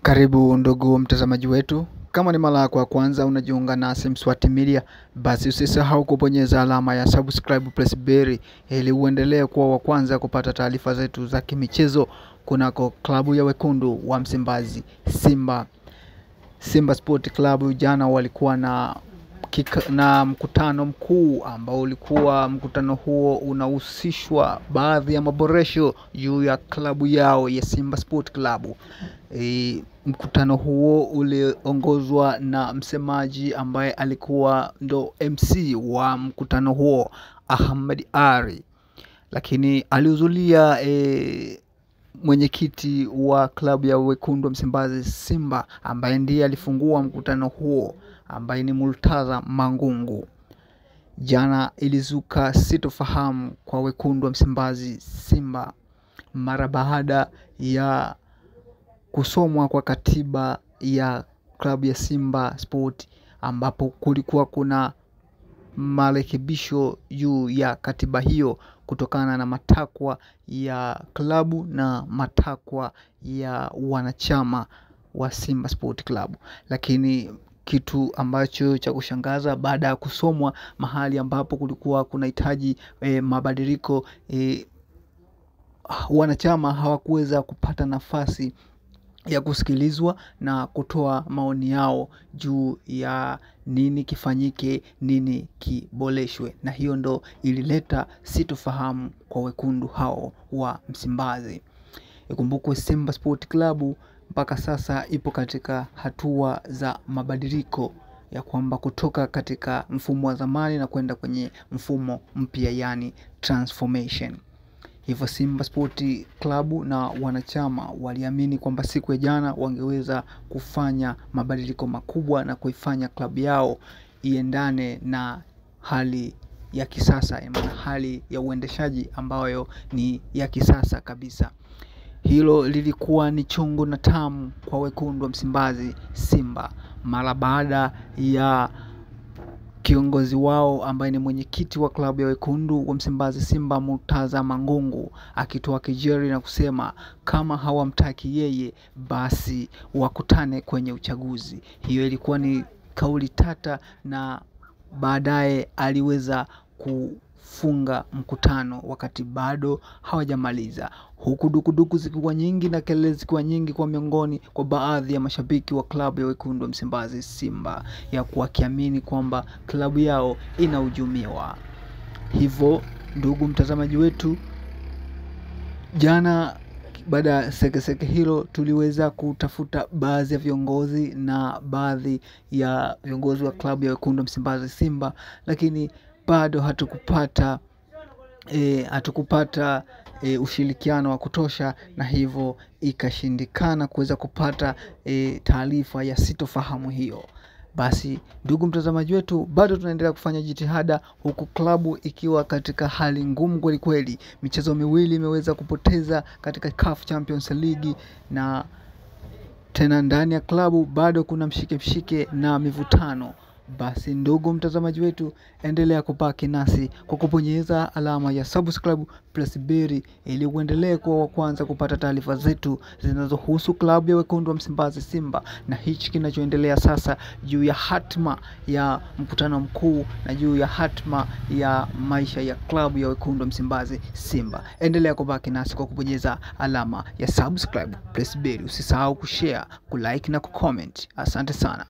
Karibu ndugu mtazamaji wetu. Kama ni mara yako ya kwanza unajiunga nasi Mswati Media, basi usisahau kubonyeza alama ya subscribe plus bell ili uendelee kuwa wa kwanza kupata taarifa zetu za kimichezo kunako klabu ya wekundu wa Msimbazi Simba Sport Club. Jana walikuwa na mkutano mkuu ambao ulikuwa mkutano huo unahusishwa baadhi ya maboresho juu ya klabu yao ya Simba Sport Club. Mkutano huo uliongozwa na msemaji ambaye alikuwa ndo MC wa mkutano huo, Ahmed Ally, lakini alihudhuria mwenyekiti wa klabu ya wekundu wa Msimbazi Simba ambaye ndiye alifungua mkutano huo, ambaye ni Murtaza Mangungu. Jana ilizuka sitofahamu kwa wekundu wa Msimbazi Simba mara baada ya kusomwa kwa katiba ya klabu ya Simba Sport, ambapo kulikuwa kuna marekebisho juu ya katiba hiyo kutokana na matakwa ya klabu na matakwa ya wanachama wa Simba Sport Club. Lakini kitu ambacho cha kushangaza, baada ya kusomwa mahali ambapo kulikuwa kunahitaji mabadiliko, wanachama hawakuweza kupata nafasi ya kusikilizwa na kutoa maoni yao juu ya nini kifanyike, nini kiboreshwe, na hiyo ndo ilileta sitofahamu kwa wekundu hao wa Msimbazi. Ikumbukwe Simba Sport Club mpaka sasa ipo katika hatua za mabadiliko ya kwamba kutoka katika mfumo wa zamani na kwenda kwenye mfumo mpya, yani transformation. Hivyo Simba Sport Club na wanachama waliamini kwamba siku ya jana wangeweza kufanya mabadiliko makubwa na kuifanya klabu yao iendane na hali ya kisasa, maana hali ya uendeshaji ambayo ni ya kisasa kabisa. Hilo lilikuwa ni chungu na tamu kwa wekundu wa Msimbazi Simba mara baada ya kiongozi wao ambaye ni mwenyekiti wa klabu ya wekundu wa Msimbazi Simba, Murtaza Mangungu, akitoa kejeli na kusema kama hawamtaki yeye basi wakutane kwenye uchaguzi. Hiyo ilikuwa ni kauli tata, na baadaye aliweza kufunga mkutano wakati bado hawajamaliza, huku dukuduku zikiwa nyingi na kelele zikiwa nyingi kwa miongoni kwa baadhi ya mashabiki wa klabu ya wekundu wa Msimbazi Simba, ya kuwakiamini kwamba klabu yao inahujumiwa. Hivyo ndugu mtazamaji wetu, jana baada ya sekeseke hilo tuliweza kutafuta baadhi ya viongozi na baadhi ya viongozi wa klabu ya wekundu wa Msimbazi Simba, lakini bado hatukupata ushirikiano wa kutosha, na hivyo ikashindikana kuweza kupata taarifa ya sitofahamu hiyo. Basi ndugu mtazamaji wetu, bado tunaendelea kufanya jitihada, huku klabu ikiwa katika hali ngumu kweli kweli. Michezo miwili imeweza kupoteza katika CAF Champions League, na tena ndani ya klabu bado kuna mshike na mivutano. Basi ndugu mtazamaji wetu, endelea kubaki nasi kwa kubonyeza alama ya subscribe plus bell ili uendelee kuwa wa kwanza kupata taarifa zetu zinazohusu klabu ya wekundu wa Msimbazi Simba na hichi kinachoendelea sasa juu ya hatma ya mkutano mkuu na juu ya hatma ya maisha ya klabu ya wekundu wa Msimbazi Simba. Endelea kubaki nasi kwa kubonyeza alama ya subscribe plus bell. Usisahau kushare, kulike na kucomment. Asante sana.